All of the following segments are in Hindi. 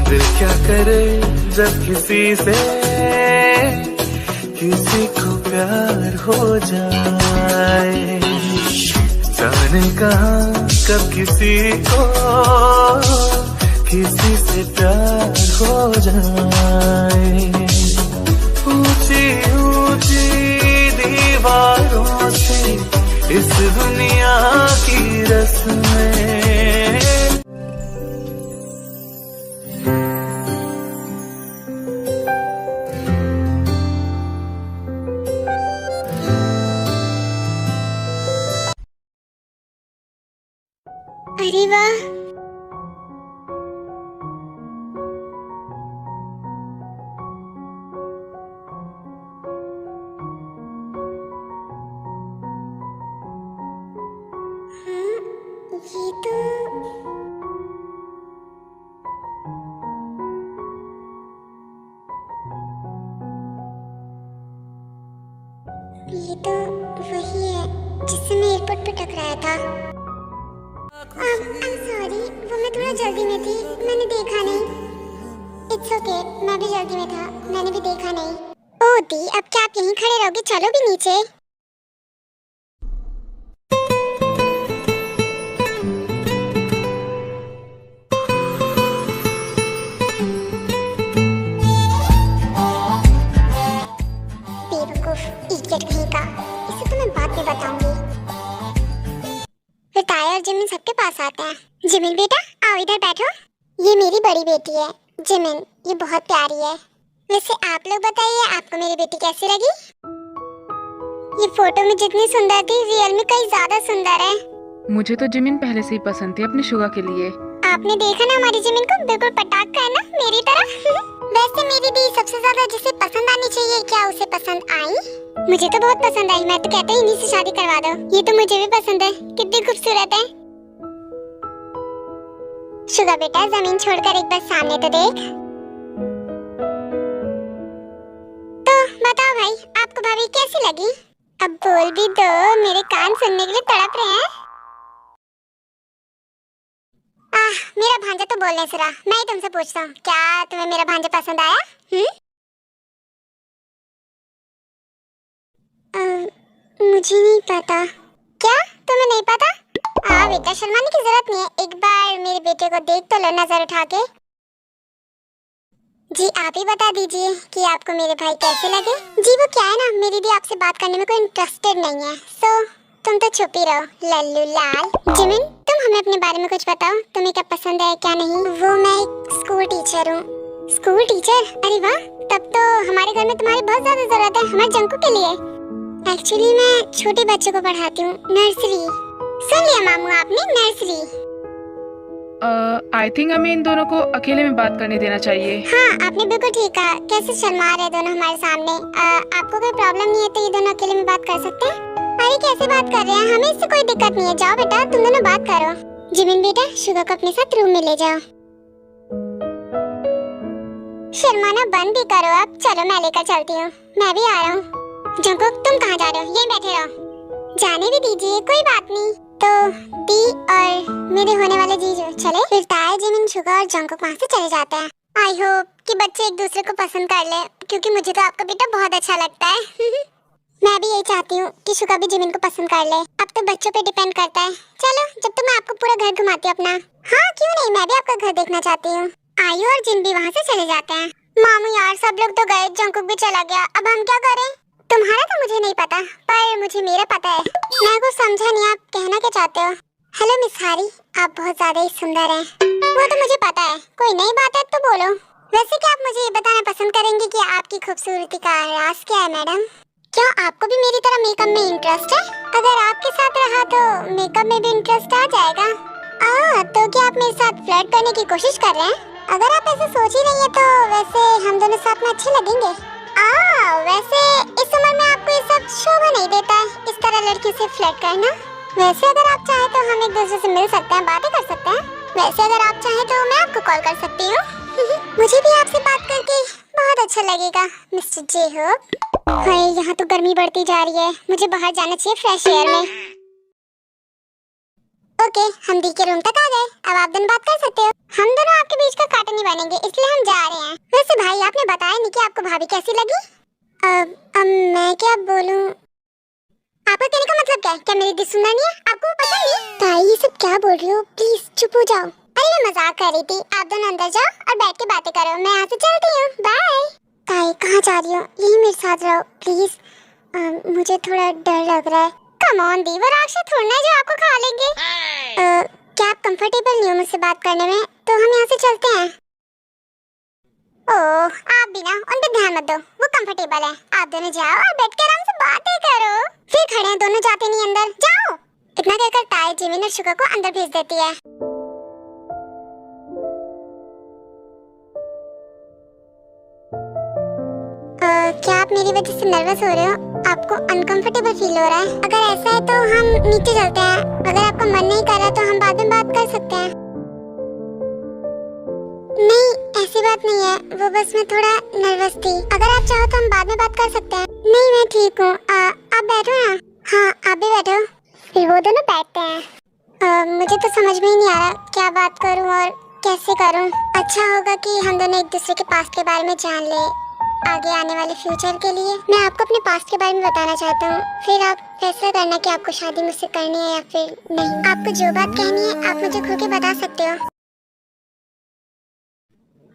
दिल क्या करे जब किसी से किसी को प्यार हो जाए, जाने कहाँ कब किसी को किसी से प्यार हो जाए। ऊंची ऊंची दीवारों से इस दुनिया की रस्में, अरे वाह, ये तो वही है जिससे मैं एयरपोर्ट पे टकराया था। सॉरी, वो मैं थोड़ा जल्दी में थी, मैंने देखा नहीं। इट्स ओके, मैं भी जल्दी में था, मैंने भी देखा नहीं। ओ दी, अब क्या आप यहीं खड़े रहोगे? चलो भी नीचे। और जिमिन सबके पास आता है। जिमिन बेटा आओ इधर बैठो। ये मेरी बड़ी बेटी है जिमिन, ये बहुत प्यारी है। वैसे आप लोग बताइए आपको मेरी बेटी कैसी लगी? ये फोटो में जितनी सुंदर थी रियल में कहीं ज्यादा सुंदर है। मुझे तो जिमिन पहले से ही पसंद थी अपने शुगा के लिए। आपने देखा ना हमारी जिमिन को, बिल्कुल पटाखा है ना मेरी तरह। वैसे मेरी दी सबसे ज्यादा जिसे पसंद आनी चाहिए, क्या उसे पसंद आई? मुझे तो बहुत पसंद आई, मैं तो कहता ही इन्हीं से शादी करवा दो। ये तो मुझे भी पसंद है, कितनी खूबसूरत है। शुगा बेटा जमीन छोड़कर एक बार सामने तो देख। तो बताओ भाई, आपको भाभी कैसी लगी? अब बोल भी दो, मेरे कान सुनने के लिए तड़प रहे हैं। मेरा भांजा तो बोलने से रहा, मैं ही तुमसे पूछता हूँ, क्या तुम्हें मेरा भांजा पसंद आया? मुझे नहीं पता। क्या तुम्हें नहीं पता? बेटा शर्माने की जरूरत नहीं है, एक बार मेरे बेटे को देख तो लो नजर उठा के। जी आप ही बता दीजिए कि आपको मेरे भाई कैसे लगे। जी वो क्या है ना, मेरी भी आपसे बात करने में कोई इंटरेस्टेड नहीं है, सो तुम तो चुप ही रहो लल्लू लाल। जिमिन तुम हमें अपने बारे में कुछ बताओ, तुम्हें क्या पसंद है क्या नहीं? वो मैं एक स्कूल टीचर हूँ। School teacher? अरे वाह, तब तो हमारे घर में तुम्हारी बहुत ज्यादा जरूरत है, हमारे जंकू के लिए। एक्चुअली मैं छोटे बच्चों को पढ़ाती हूँ, नर्सरी। सुन लिया मामू आपने, नर्सरी। आई थिंक हमें इन दोनों को अकेले में बात करने देना चाहिए। हाँ आपने बिल्कुल ठीक कहा, कैसे शर्मा रहे दोनों हमारे सामने। आपको कोई प्रॉब्लम नहीं है तो ये दोनों अकेले में बात कर सकते हैं? अरे कैसे बात कर रहे हैं, हमें इससे कोई दिक्कत नहीं है। जाओ बेटा तुम दोनों बात करो। जिमिन बेटा शुगा को अपने साथ रूम में ले जाओ। शर्माना बंद भी करो अब। चलो मैं लेकर चलती हूँ, मैं भी आ रहा हूँ। जंकुक तुम कहाँ जा रहे हो? यहीं बैठे रहो। जाने भी दीजिए, कोई बात नहीं। तो दी और मेरे होने वाले जीजू चले, फिर ताया जिमिन शुगा और जंकुक वहाँ से चले जाते हैं। आई होप कि बच्चे एक दूसरे को पसंद कर ले, क्योंकि मुझे तो आपका बेटा बहुत अच्छा लगता है। मैं भी यही चाहती हूँ कि शुगा भी जिमिन को पसंद कर ले। अब तो बच्चों पे डिपेंड करता है। चलो जब तो मैं आपको पूरा घर घुमाती हूँ अपना। हाँ क्यों नहीं, मैं भी आपका घर देखना चाहती हूँ। आयु और जिन भी वहाँ से चले जाते हैं। मामू यार सब लोग तो गए, जंकुक भी चला गया, अब हम क्या करें? तुम्हारा तो मुझे नहीं पता, पर मुझे मेरा पता है। मैं कुछ समझा नहीं, आप कहना क्या चाहते हो? हेलो मिस हारी, आप बहुत ज्यादा ही सुंदर हैं। वो तो मुझे पता है, कोई नई बात है तो बोलो। वैसे क्या आप मुझे ये बताना पसंद करेंगे कि आपकी खूबसूरती का राज क्या है मैडम? क्या आपको भी मेरी तरह मेकअप में इंटरेस्ट है? अगर आपके साथ रहा तो मेकअप में भी इंटरेस्ट आ जाएगा। तो क्या आप मेरे साथ फ्लर्ट करने की कोशिश कर रहे हैं? अगर आप ऐसे सोच ही रही है तो वैसे हम दोनों साथ में अच्छे लगेंगे। वैसे इस उम्र में आपको ये सब शोभा नहीं देता है, इस तरह लड़कियों से फ्लर्ट करना। वैसे अगर आप चाहे तो हम एक दूसरे से मिल सकते हैं, बातें कर सकते हैं। वैसे अगर आप चाहे तो मैं आपको कॉल कर सकती हूँ। मुझे भी आपसे बात करके बहुत अच्छा लगेगा मिस्टर जे होप। हाय यहाँ तो गर्मी बढ़ती जा रही है, मुझे बाहर जाना चाहिए फ्रेश एयर में। ओके हम दी के रूम तक आ गए, अब आप दोनों बात कर सकते हो। हम दोनों आपके बीच का कांटा नहीं बनेंगे, इसलिए हम जा रहे हैं। वैसे भाई आपने बताया नहीं कि आपको भाभी कैसी लगी? मैं क्या बोलूं? आपका कहने का मतलब क्या है? क्या मेरी दी सुंदर नहीं है? आपको पसंद नहीं? ताई ये सब क्या बोल रही हो? प्लीज चुप हो जाओ। अरे मैं मजाक कर रही थी। आप दोनों अंदर जाओ और बैठ के बातें करो, मैं यहाँ से चलती हूँ। बाय। ताई कहाँ जा रही हो? यही मेरे साथ रहो प्लीज। मुझे थोड़ा डर लग रहा है। कम ऑन दी, वो राक्षस थोड़ा ना जो आपको खा लेंगे। क्या आप कंफर्टेबल नहीं हो मुझसे बात करने में? तो हम यहाँ से चलते हैं। ओह आप भी ना उन पे ध्यान मत दो, वो कंफर्टेबल है। आप दोनों जाओ और बैठ के आराम से बातें करो। फिर खड़े हैं दोनों, जाते नहीं अंदर, जाओ। इतना कहकर ताई जिमिन और शुगा को अंदर भेज देती है। क्या आप मेरी वजह से नर्वस हो रहे हो? आपको अनकंफर्टेबल फील हो रहा है? अगर ऐसा है तो हम नीचे चलते हैं। अगर आपका मन नहीं कर रहा तो हम बाद में बात कर सकते हैं। नहीं ऐसी बात नहीं है, वो बस मैं थोड़ा नर्वस थी। अगर आप चाहो तो हम बाद में बात कर सकते हैं। नहीं मैं ठीक हूँ, आप बैठो ना। हाँ आप भी बैठो। फिर वो दोनों बैठते हैं। मुझे तो समझ में ही नहीं आ रहा क्या बात करूँ और कैसे करूँ। अच्छा होगा कि हम दोनों एक दूसरे के पास्ट के बारे में जान ले, आगे आने वाले फ्यूचर के लिए। मैं आपको अपने पास्ट के बारे में बताना चाहता हूँ, फिर आप फैसला करना कि आपको शादी मुझसे करनी है या फिर नहीं। आपको जो बात कहनी है आप मुझे खुल के बता सकते हो।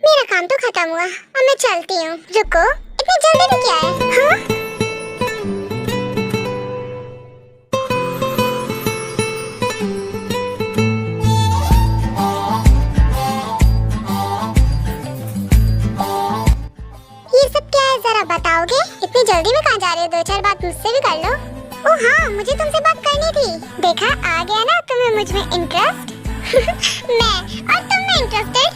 मेरा काम तो खत्म हुआ, अब मैं चलती हूँ। रुको, इतनी जल्दी भी क्या है? हाँ? ये सब क्या है जरा बताओगे? इतनी जल्दी में कहाँ जा रहे हो? दो चार बात मुझसे भी कर लो। ओह हाँ मुझे तुमसे बात करनी थी। देखा आ गया ना तुम्हें मुझ में इंटरेस्ट। मैं और तुम में इंटरेस्टेड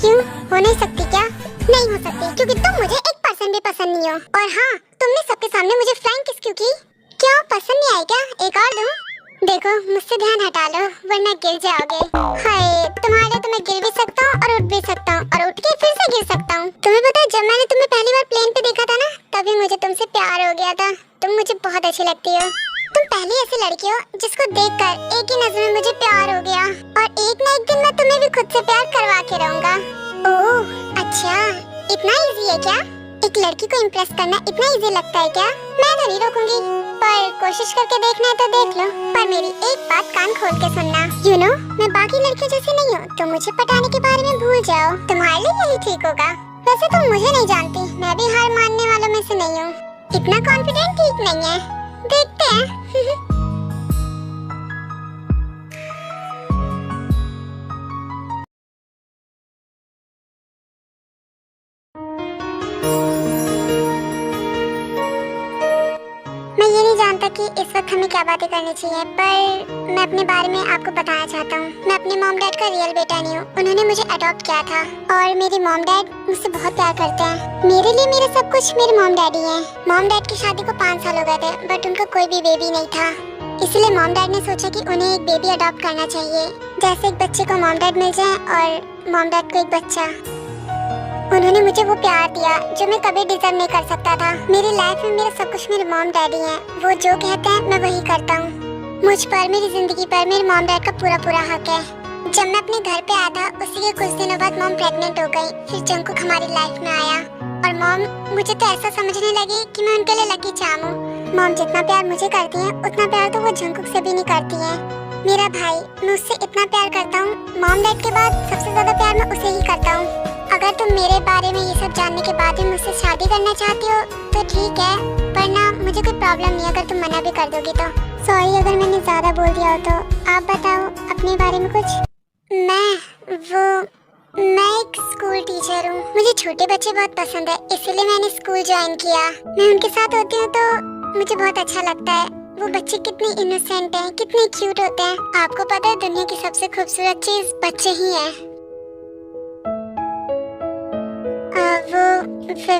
क्यों हो नहीं सकती क्या? नहीं हो सकती क्योंकि तुम मुझे 1% भी पसंद नहीं हो। और हाँ तुमने सबके सामने मुझे फ्लैंक किस क्यों की? क्या पसंद नहीं आई क्या? एक और दूं? देखो मुझसे ध्यान हटा लो वरना गिर जाओगे। हाय तुम्हारे तो मैं गिर भी सकता हूँ और उठ भी सकता हूँ और उठ के फिर से गिर सकता हूँ। तुम्हें पता है जब मैंने तुम्हें पहली बार प्लेन पे देखा था ना, तभी मुझे तुमसे प्यार हो गया था। तुम मुझे बहुत अच्छी लगती हो। तुम पहली ऐसी लड़की हो जिसको देखकर एक ही नजर में मुझे प्यार हो गया और एक न एक दिन मैं तुम्हें भी खुद से प्यार करवा के रहूंगा। ओह अच्छा इतना इजी है क्या? एक लड़की को इम्प्रेस करना इतना इजी लगता है क्या? मैं तो नहीं रोकूंगी, पर कोशिश करके देखना है तो देख लो। पर मेरी एक बात कान खोल के सुनना, यू नो मैं बाकी लड़कियों जैसी नहीं हूँ, तो मुझे पटाने के बारे में भूल जाओ। तुम्हारे लिए यही ठीक होगा। वैसे तुम मुझे नहीं जानती, मैं भी हार मानने वालों में से नहीं हूँ। इतना कॉन्फिडेंट ठीक नहीं है, देखते हैं। मैं ये नहीं जानता कि इस वक्त हमें क्या बातें करनी चाहिए, पर मैं अपने बारे में आपको बताना चाहता हूँ। मैं अपने मॉम डैड का रियल बेटा नहीं हूँ। उन्होंने मुझे अडॉप्ट किया था और मेरे मॉम डैड मुझसे बहुत प्यार करते हैं। मेरे लिए मेरे सब कुछ मेरे मॉम डैडी हैं। मॉम डैड की शादी को 5 साल हो गए थे, बट उनका कोई भी बेबी नहीं था। इसलिए मॉम डैड ने सोचा कि उन्हें एक बेबी अडॉप्ट करना चाहिए, जैसे एक बच्चे को मॉम डैड मिल जाए और मॉम डैड को एक बच्चा। उन्होंने मुझे वो प्यार दिया जो मैं कभी डिजर्व नहीं कर सकता था। मेरी लाइफ में मेरा सब कुछ मेरे मॉम डैडी हैं। वो जो कहते हैं मैं वही करता हूँ। मुझ पर, मेरी जिंदगी पर मेरे मॉम डैड का पूरा हक है। जब मैं अपने घर पे आया था उसी के कुछ दिनों बाद मॉम प्रेग्नेंट हो गई। फिर जंकुक हमारी लाइफ में आया और मॉम मुझे तो ऐसा समझने लगी कि मैं उनके लिए लकी चार्म हूँ। मॉम जितना प्यार मुझे करती है उतना प्यार तो वो जंकुक से भी नहीं करती है। मेरा भाई, मैं उससे इतना प्यार करता हूँ। मॉम डैड के बाद सबसे ज्यादा प्यार मैं उसे ही करता हूँ। अगर तुम मेरे बारे में ये सब जानने के बाद भी मुझसे शादी करना चाहती हो तो ठीक है, पर ना मुझे कोई प्रॉब्लम नहीं अगर तुम मना भी कर दोगी तो। सॉरी अगर मैंने ज्यादा बोल दिया हो तो। आप बताओ अपने बारे में कुछ। मैं एक स्कूल टीचर हूँ। मुझे छोटे बच्चे बहुत पसंद है, इसलिए मैंने स्कूल ज्वाइन किया। मैं उनके साथ होती हूँ तो मुझे बहुत अच्छा लगता है। वो बच्चे कितने इनोसेंट हैं, कितने क्यूट होते हैं। आपको पता है दुनिया की सबसे खूबसूरत चीज बच्चे ही है।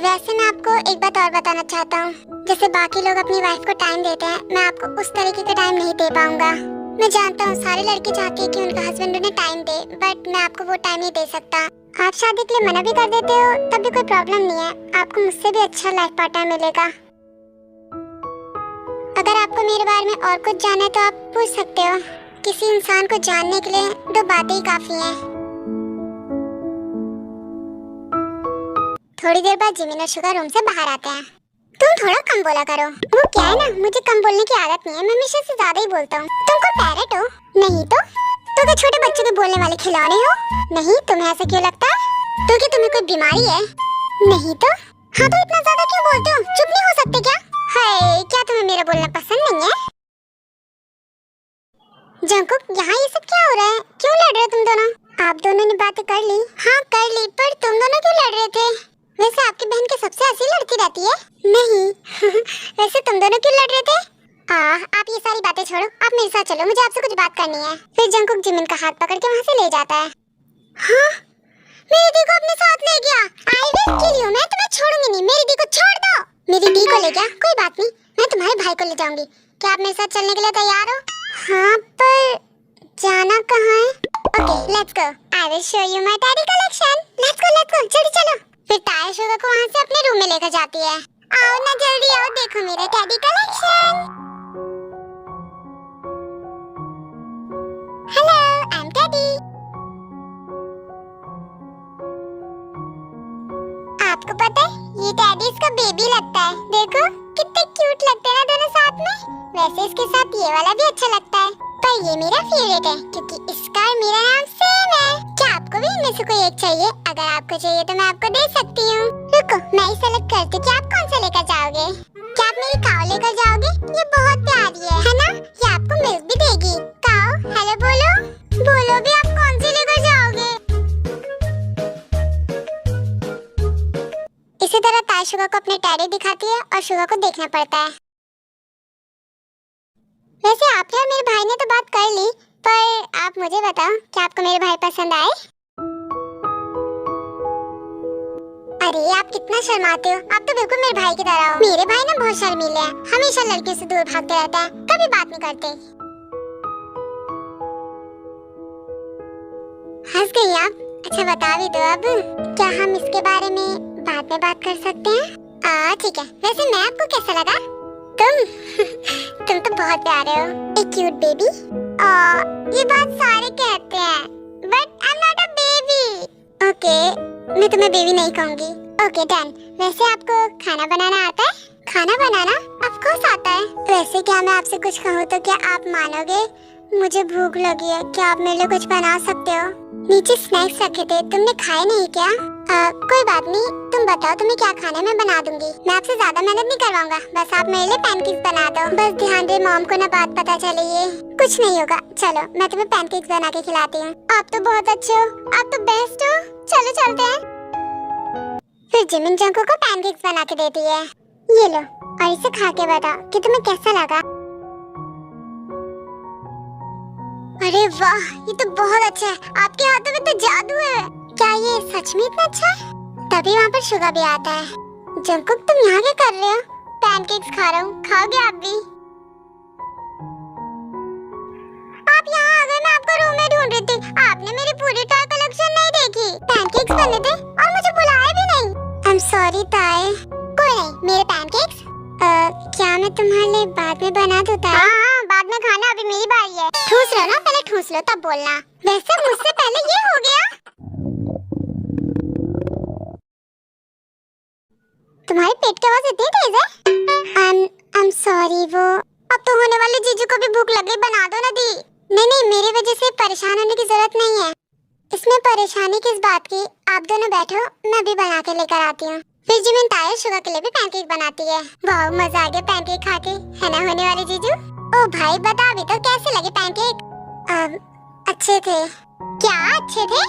वैसे मैं आपको एक बात और बताना चाहता हूँ। जैसे बाकी लोग अपनी वाइफ को टाइम देते हैं, मैं आपको उस तरीके का टाइम नहीं दे पाऊंगा। मैं जानता हूँ सारी लड़की चाहती है कि उनका हस्बैंड उन्हें टाइम दे, बट मैं आपको वो टाइम नहीं दे सकता। आप शादी के लिए मना भी कर देते हो तब भी कोई प्रॉब्लम नहीं है। आपको मुझसे भी अच्छा लाइफ पार्टनर मिलेगा। अगर आपको मेरे बारे में और कुछ जानना है तो आप पूछ सकते हो। किसी इंसान को जानने के लिए 2 बातें ही काफी हैं। थोड़ी देर बाद जिमिन और शुगा रूम से बाहर आते हैं। तुम थोड़ा कम बोला करो। वो क्या है ना, मुझे कम बोलने की आदत नहीं है, मैं हमेशा से ज्यादा ही बोलता हूँ। तुम कोई पैरट हो? नहीं तो क्या छोटे बच्चों के बोलने वाले खिलौने हो? नहीं, तुम्हें ऐसा क्यों लगता है? तो क्या तुम्हें कोई बीमारी है? नहीं तो हाँ, तो इतना ज्यादा क्यों बोलते हो? चुप नहीं हो सकते क्या? हाय, क्या तुम्हें मेरा बोलना पसंद नहीं है? जंकुक, यहाँ ये सब क्या हो रहा है? क्यों लड़ रहे हो तुम दोनों? आप दोनों ने बातें कर ली? हाँ कर ली, पर तुम दोनों क्यों लड़ रहे थे? वैसे आपकी बहन के सबसे हंसी लड़ती रहती है। नहीं वैसे तुम दोनों क्यों लड़ रहे थे? आप ये सारी बातें छोड़ो, आप मेरे साथ चलो, मुझे आपसे कुछ बात करनी है। फिर जंकुक जिमिन का हाथ पकड़ के वहाँ से ले जाता है। हाँ, मेरी दी को अपने साथ ले गया। आई विल किल यू, मैं तुम्हें छोड़ूंगी नहीं। मेरी दी को छोड़ दो। मेरी दी को ले गया, कोई बात नहीं, मैं तुम्हारे भाई को ले जाऊंगी। क्या आप मेरे साथ चलने के लिए तैयार हो? हाँ, पर जाना कहाँ है? Okay, let's go. I will show you my teddy collection. Let's go, जल्दी चलो। फिर ताया शुगा को वहाँ से अपने रूम में लेकर जाती है। आओ ना, जल्दी आओ, देखो मेरा teddy collection. Hello, I am teddy. आपको पता है, ये टेडी इसका बेबी लगता है। देखो कितने क्यूट लगते हैं ना दोनों साथ में। वैसे इसके साथ ये वाला भी अच्छा लगता है, पर ये मेरा फेवरेट है क्योंकि इसका और मेरा नाम सेम है। क्या आपको भी इनमें से कोई एक चाहिए? अगर आपको चाहिए तो मैं आपको दे सकती हूँ। रुको, मैं ही सेलेक्ट करती हूँ कि आप कौन सा लेकर जाओगे। क्या आप मेरी काऊ लेकर जाओगे? ये बहुत प्यारी है ना? ये आपको मिल्क भी देगी। काऊ, हेलो बोलो। बोलो भी, आप कौन सी लेकर जाओगे? इसी तरह ताया शुगा को अपने टेडी दिखाती है और शुगा को देखना पड़ता है। वैसे आपने और मेरे भाई ने तो बात कर ली, पर आप मुझे बताओ, क्या आपको मेरे भाई पसंद आए? अरे आप कितना शर्माते हो, आप तो बिल्कुल मेरे भाई की तरह हो। मेरे भाई ना बहुत शर्मीले हैं, हमेशा लड़कियों से दूर भागते रहता है, कभी बात नहीं करते। हंस गई आप? अच्छा बता भी दो अब, क्या हम इसके बारे में बाद में बात कर सकते हैं? ठीक है। वैसे मैं आपको कैसा लगा? तुम तो बहुत प्यारे हो, एक क्यूट बेबी। ये बात सारे कहते हैं, but I am not a baby. Okay, मैं तुम्हें बेबी नहीं कहूँगी। Okay done. वैसे आपको खाना बनाना आता है? खाना बनाना ऑफ कोर्स आता है। वैसे क्या मैं आपसे कुछ कहूँ तो क्या आप मानोगे? मुझे भूख लगी है, क्या आप मेरे लिए कुछ बना सकते हो? नीचे स्नैक्स रखे थे, तुमने खाए नहीं क्या? कोई बात नहीं, तुम बताओ तुम्हें क्या खाना है, मैं बना दूंगी। मैं आपसे ज्यादा मेहनत नहीं करवाऊंगा, बस आप मेरे लिए पैनकेक्स बना दो। बस ध्यान दे मॉम को ना बात पता चले। ये कुछ नहीं होगा, चलो मैं तुम्हें पैनकेक्स बना के खिलाती हूँ। आप तो बहुत अच्छे हो, आप तो बेस्ट हो। चलो चलते हैं। फिर जिमिन जंकुक को पैनकेक्स बना के देती है। ये लो, और इसे खा के बताओ कि तुम्हें कैसा लगा। अरे वाह, ये तो बहुत अच्छा है। आपके हाथों में तो जादू है। क्या ये सच में इतना अच्छा है? तभी वहाँ पर शुगा भी आता है। जंकुक, तुम यहाँ क्या कर रहे हो? पैनकेक्स खा रहा हूँ, खाओगे आप भी? आप यहाँ आ गए, मैं आपको रूम में ढूंढ रही थी। आपने मेरी पूरी टॉय कलेक्शन नहीं देखी। पैनकेक्स बने थे और मुझे बुलाया भी नहीं। आई एम सॉरी ताए। कोई नहीं, मेरे पैनकेक्स क्या मैं तुम्हारे लिए बाद में बना दूँ ताए? हाँ, बाद में खाना, अभी मेरी बारी है। ठूस लो ना, पहले ठूस लो तब बोलना। वैसे मुझसे पहले ये हो गया। तुम्हारे पेट की आवाज इतनी तेज है? I'm sorry, वो अब तो होने वाले जीजू को भी भूख लग गई, बना दो ना दी। नहीं, मेरी वजह से परेशान होने की जरूरत नहीं है। इसमें परेशानी किस बात की? आप दोनों बैठो, मैं भी बना के लेकर आती हूँ। फिर जिमिन ताया शुगा के लिए भी पैनकेक बनाती है। वाह, मजा आ गया पैनकेक खा के, है ना होने वाले जीजू? ओ भाई बता भी तो, कैसे लगे पैनकेक? अच्छे थे। क्या अच्छे थे?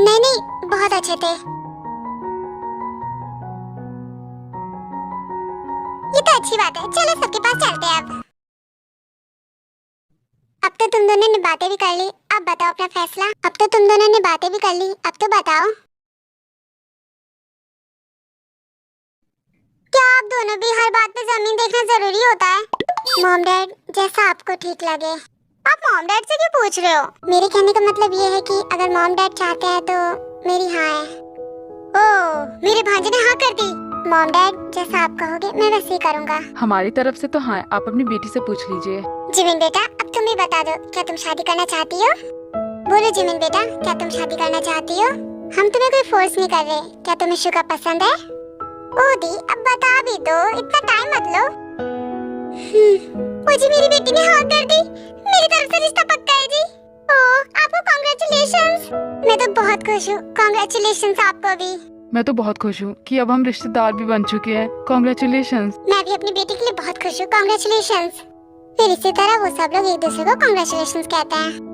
नहीं, बहुत अच्छे थे। ये तो अच्छी बात है, चलो सबके पास चलते हैं अब तो तुम दोनों ने बातें भी कर ली, अब बताओ अपना फैसला। अब तो तुम दोनों ने बातें भी कर ली, अब तो बताओ। क्या आप दोनों भी हर बात पे जमीन देखना जरूरी होता है? मॉम डैड, जैसा आपको ठीक लगे। आप मॉम डैड से क्यों पूछ रहे हो? मेरे कहने का मतलब ये है कि अगर मॉम डैड चाहते हैं तो मेरी हाँ है। ओह, मेरे भांजे ने हाँ कर दी। मॉम डैड, जैसा आप कहोगे मैं वैसे ही करूँगा। हमारी तरफ से तो हाँ, आप अपनी बेटी से पूछ लीजिए। जिमिन बेटा, अब तुम ही बता दो, क्या तुम शादी करना चाहती हो? बोलो जिमिन बेटा, क्या तुम शादी करना चाहती हो? हम तुम्हें कोई फोर्स नहीं कर रहे। क्या तुम्हें शुका पसंद है? ओ दी, अब बता भी दो, इतना टाइम मत लो। ओ जी, मेरी बेटी ने हाँ कर दी। मेरी तरफ से रिश्ता पक्का है जी। ओ, आपको कांग्रेचुलेशंस। मैं तो बहुत खुश हूँ। कांग्रेचुलेशंस आपको भी। मैं तो बहुत खुश हूँ कि अब हम रिश्तेदार भी बन चुके हैं। कॉन्ग्रेचुलेशंस। मैं भी अपनी बेटी के लिए बहुत खुश हूँ। कांग्रेचुलेशंस। फिर इसी तरह वो सब लोग एक दूसरे को कांग्रेचुलेशंस कहते हैं।